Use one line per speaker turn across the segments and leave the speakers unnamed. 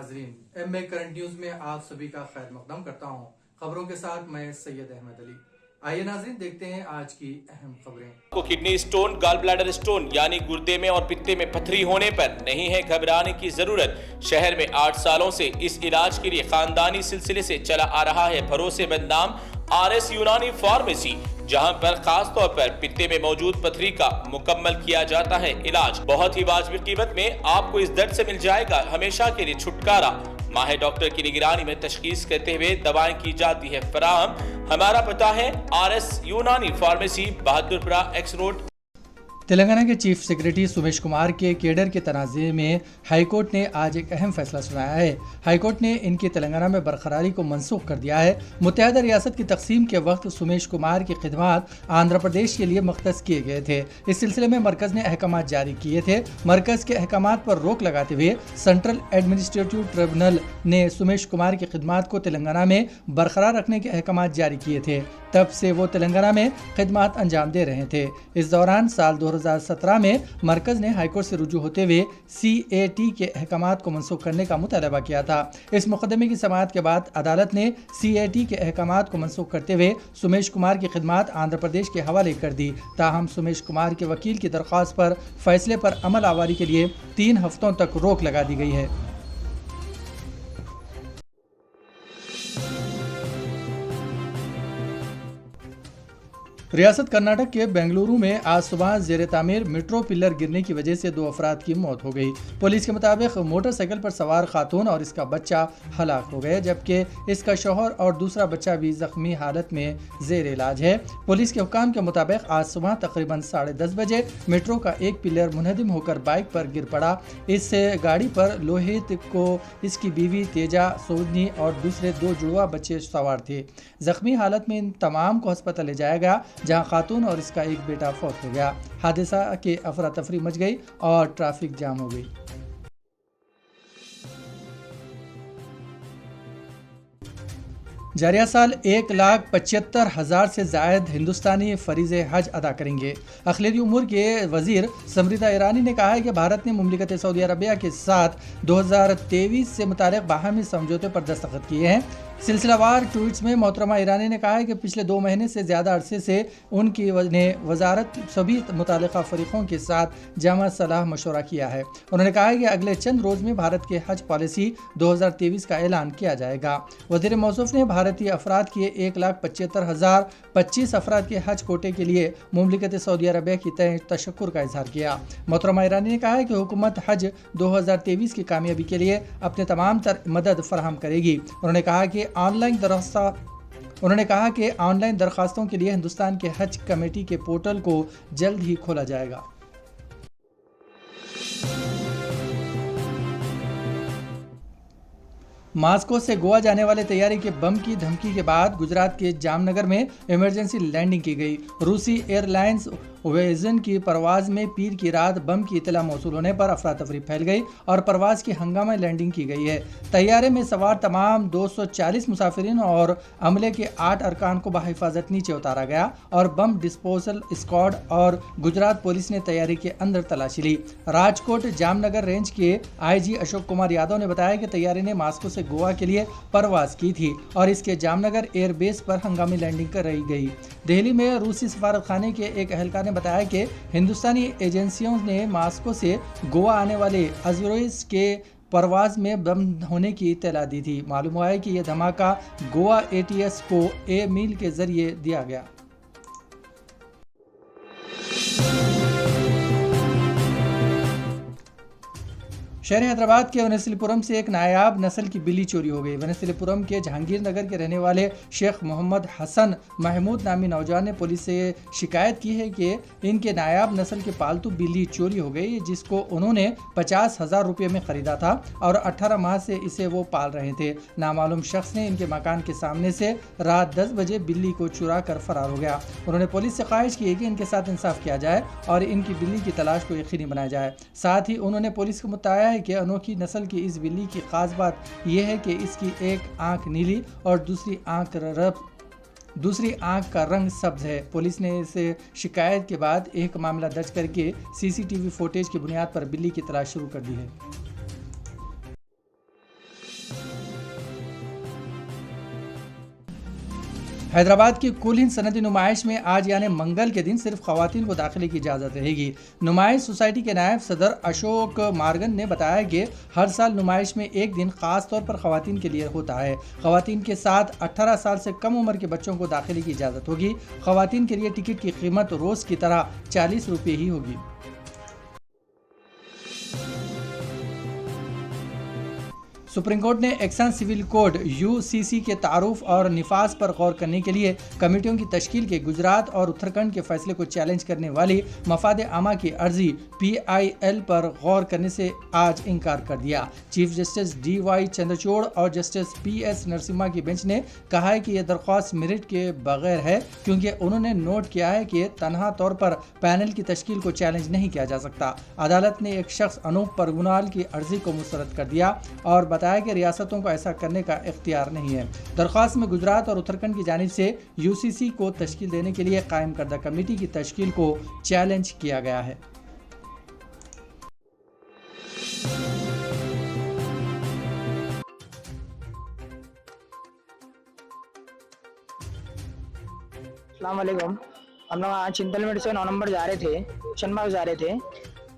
नाजरीन, MA current news में आप सभी का खैर मकदम करता हूं। खबरों के साथ मैं सैयद अहमद अली। आइए नाजरीन, देखते हैं आज की अहम खबरें।
को kidney stone, gall bladder stone यानी गुर्दे में और पित्ते में पथरी होने पर नहीं है घबराने की जरूरत। शहर में 8 सालों से इस इलाज के लिए खानदानी सिलसिले से चला आ रहा है भरोसेमंद नाम RS यूनानी फार्मेसी, जहां पर खास तौर पर पित्ते में मौजूद पथरी का मुकम्मल किया जाता है इलाज। बहुत ही वाजिब कीमत में आपको इस दर्द से मिल जाएगा हमेशा के लिए छुटकारा। माहिर डॉक्टर की निगरानी में तशखीस करते हुए दवाएं की जाती है फराहम। हमारा पता है RS यूनानी pharmacy, Bahadurpura X road.
Telangana के चीफ सेक्रेटरी सुमेश कुमार के केडर के तनाज़े में हाईकोर्ट ने आज एक अहम फैसला सुनाया है। हाईकोर्ट ने इनकी तेलंगाना में बरकरारी को मनसूख कर दिया है। मुत्तहदा रियासत की तकसीम के वक्त सुमेश कुमार की खिदमात आंध्र प्रदेश के लिए मख्तस किए गए थे। इस सिलसिले में मरकज़ ने अहकाम जारी किए थे। मरकज़ के अहकाम पर रोक लगाते हुए सेंट्रल एडमिनिस्ट्रेटिव ट्रिब्यूनल ने सुमेश कुमार की खिदमात को तेलंगाना में बरकरार रखने के अहकाम जारी किए थे। तब से वो तेलंगाना में खिदमात अंजाम दे रहे थे। इस दौरान साल 2017 में मरकज़ ने हाईकोर्ट से रुजू होते हुए CAT के अहकामात को मनसूख करने का मुतालबा किया था। इस मुकदमे की समाअत के बाद अदालत ने CAT के अहकामात को मनसूख करते हुए सुमेश कुमार की खिदमात आंध्र प्रदेश के हवाले कर दी। ताहम सुमेश कुमार के वकील की दरख्वास्त पर फैसले पर अमल आवारी के लिए 3 हफ्तों तक रोक लगा दी गई है। रियासत कर्नाटक के बेंगलुरु में आज सुबह जेर तामीर मेट्रो पिलर गिरने की वजह से 2 अफराद की मौत हो गई। पुलिस के मुताबिक मोटरसाइकिल पर सवार खातून और इसका बच्चा हलाक हो गए, जबकि इसका शौहर और दूसरा बच्चा भी जख्मी हालत में जेर इलाज है। पुलिस के हुक्काम के मुताबिक आज सुबह तकरीबन 10:30 बजे मेट्रो का एक पिलर मुनहदिम होकर बाइक पर गिर पड़ा। इस गाड़ी पर लोहित को इसकी बीवी तेजा सोजनी और दूसरे 2 जुड़वा बच्चे सवार थे। जख्मी हालत में इन तमाम को अस्पताल ले जाया गया, जहां खातून और इसका एक बेटा फौत हो गया। हादसा के अफरा तफरी मच गई और ट्रैफिक जाम हो गई। जारिया साल 1,75,000 से जायद हिंदुस्तानी फरीज़े हज अदा करेंगे। अखिलेरी उमूर के वजीर समृद्धा ईरानी ने कहा है कि भारत ने मुमलिकत सऊदी अरबिया के साथ 2023 से मुताल्लिक़ बाहमी समझौते पर दस्तखत किए हैं। सिलसिलावार ट्वीट्स में मोहतरमा ईरानी ने कहा है कि पिछले 2 महीने से ज़्यादा अरसे से उनकी वजारत सभी मुताल्लिक़ा फ़रीक़ों के साथ जामा सलाह मशवरा किया है। उन्होंने कहा है कि अगले चंद रोज़ में भारत के हज पॉलिसी 2023 का ऐलान किया जाएगा। वज़ीर मौसूफ़ ने भारतीय अफराद के 1,75,025 अफराद के हज कोटे के लिए मुमलिकत सऊदी अरबिया की तशक्कुर का इजहार किया। मोहतरमा ईरानी ने कहा है कि हुकूमत हज 2023 की कामयाबी के लिए अपने तमाम मदद फराहम करेगी। उन्होंने कहा कि ऑनलाइन दरखास्तों के लिए हिंदुस्तान के हज कमेटी के पोर्टल को जल्द ही खोला जाएगा। मास्को से गोवा जाने वाले तैयारी के बम की धमकी के बाद गुजरात के जामनगर में इमरजेंसी लैंडिंग की गई। रूसी एयरलाइंस ओवेजन की परवाज में पीर की रात बम की इतला मौसूल होने पर अफरा तफरी फैल गई और परवाज की हंगामा लैंडिंग की गई है। तैयारे में सवार तमाम 240 मुसाफिरीन और अमले के 8 अरकान को बहिफाजत नीचे उतारा गया और बम डिस्पोजल स्क्वाड और गुजरात पुलिस ने तैयारी के अंदर तलाशी ली। राजकोट जामनगर रेंज के IG अशोक कुमार यादव ने बताया कि तैयारी ने मास्को से गोवा के लिए परवाज की थी और इसके जामनगर एयरबेस पर हंगामी लैंडिंग कर रही गई। दिल्ली में रूसी सफारत खाने के एक एहलकार ने बताया कि हिंदुस्तानी एजेंसियों ने मास्को से गोवा आने वाले अजरोइस के परवाज में बम होने की इत्तला दी थी। मालूम हुआ है कि यह धमाका गोवा ATS को ए मील के जरिए दिया गया। शहर हैदराबाद के वनस्थलीपुरम से एक नायाब नस्ल की बिल्ली चोरी हो गई। वनस्थलीपुरम के जहांगीर नगर के रहने वाले शेख मोहम्मद हसन महमूद नामी नौजवान ने पुलिस से शिकायत की है कि इनके नायाब नस्ल की पालतू बिल्ली चोरी हो गई, जिसको उन्होंने 50,000 रुपये में ख़रीदा था और 18 माह से इसे वो पाल रहे थे। नामालूम शख्स ने इनके मकान के सामने से रात 10 बजे बिल्ली को चुरा कर फरार हो गया। उन्होंने पुलिस से ख्वाहिश की है कि इनके साथ इंसाफ किया जाए और इनकी बिल्ली की तलाश को यकीनी बनाया जाए। साथ ही उन्होंने पुलिस को बताया है कि अनोखी नस्ल की इस बिल्ली की खास बात यह है कि इसकी एक आंख नीली और दूसरी आंख का रंग सब्ज है। पुलिस ने इसे शिकायत के बाद एक मामला दर्ज करके CCTV फुटेज की बुनियाद पर बिल्ली की तलाश शुरू कर दी है। हैदराबाद की कुल हिंद सनदी नुमाइश में आज यानी मंगल के दिन सिर्फ खवातीन को दाखिले की इजाज़त रहेगी। नुमाइश सोसाइटी के नायब सदर अशोक मार्गन ने बताया कि हर साल नुमाइश में एक दिन खास तौर पर खवातीन के लिए होता है। खवातीन के साथ 18 साल से कम उम्र के बच्चों को दाखिले की इजाज़त होगी। खवातीन के लिए टिकट की कीमत रोज़ की तरह 40 रुपये ही होगी। सुप्रीम कोर्ट ने एक्शन सिविल कोड यूसीसी के तारुफ और निफाज पर गौर करने के लिए कमेटियों की तश्कील के गुजरात और उत्तराखंड के फैसले को चैलेंज करने वाली मफाद आमा की अर्जी PIL पर गौर करने से आज इनकार कर दिया। चीफ जस्टिस DY चंद्रचूड़ और जस्टिस PS नरसिम्हा की बेंच ने कहा है कि यह दरख्वास्त मेरिट के बगैर है, क्योंकि उन्होंने नोट किया है कि तनहा तौर पर पैनल की तश्कील को चैलेंज नहीं किया जा सकता। अदालत ने एक शख्स अनूप परगुनाल की अर्जी को मुस्तरद कर दिया और बताया कि रियासतों को ऐसा करने का इख्तियार नहीं है। दरख्वास्त में गुजरात और उत्तराखंड की जानिब से UCC को तश्कील देने के लिए कायम करदा कमेटी की तश्कील को चैलेंज किया गया है।
अस्सलाम वालेकुम। हम लोग आज चिंतलमेट से 9 नंबर जा रहे थे, शनबाग जा रहे थे।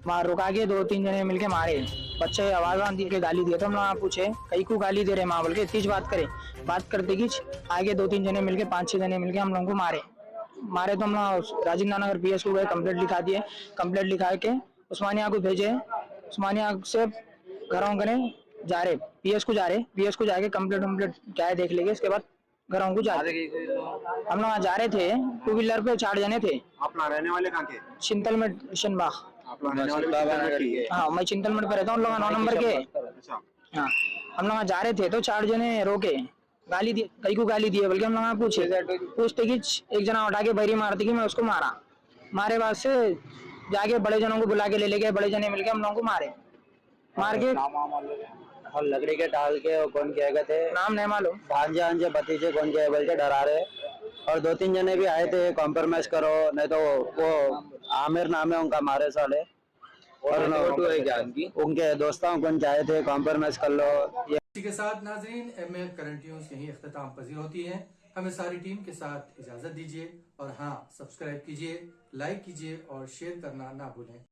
वहाँ रुका के 2-3 जने मिलके मारे। बच्चे आवाज़ दी के गाली दिए तो हम लोग पूछे कई को गाली दे रहे माँ बोल के तीज बात करे। बात करते कि आगे 2-3 जने मिलके 5-6 जने मिलके हम लोगों को मारे तो हम लोग राजीव नगर PS को गए, कंप्लेंट लिखा दिए। कंप्लेंट लिखा के उस्मानिया को भेजे। उस्मानिया से घरों गए जा रहे PS को जाके कंप्लेंट जाए देख लेंगे। इसके बाद घरों को जा रहे हम लोग जा रहे थे। 2 व्हीलर पे 4 जने थे।
अपना रहने वाले कहाँ के?
चिंतलमेट शनबाग। हाँ, मैं चिंतलमेट पे रहता हूँ। लोग 9 नंबर के। हाँ, हम लोग जा रहे थे तो 4 जने रोके, गाली दिए, कई को गाली दिए। बल्कि हम लोग पूछते कि एक जना उठा के बैरी मारती कि मैं उसको मारे बाद से जाके बड़े जनों को बुला के ले गए। बड़े जने मिलके हम लोगों को मार के
और लकड़ी के टाल के और कौन क्या थे
नाम नहीं मालूम,
भांजे भतीजे कौन क्या बोल के डरा रहे। और 2-3 जने भी आए थे कॉम्प्रोमाइज करो, नहीं तो वो आमिर नाम है उनका, मारे साले। और उनके दोस्तों कौन चाहे थे कॉम्प्रोमाइज कर लो।
इसी के साथ नाजरीन MA करंट न्यूज़ यहीं इख्तिताम पजीर होती है। हमें सारी टीम के साथ इजाजत दीजिए और हाँ, सब्सक्राइब कीजिए, लाइक कीजिए और शेयर करना ना भूलें।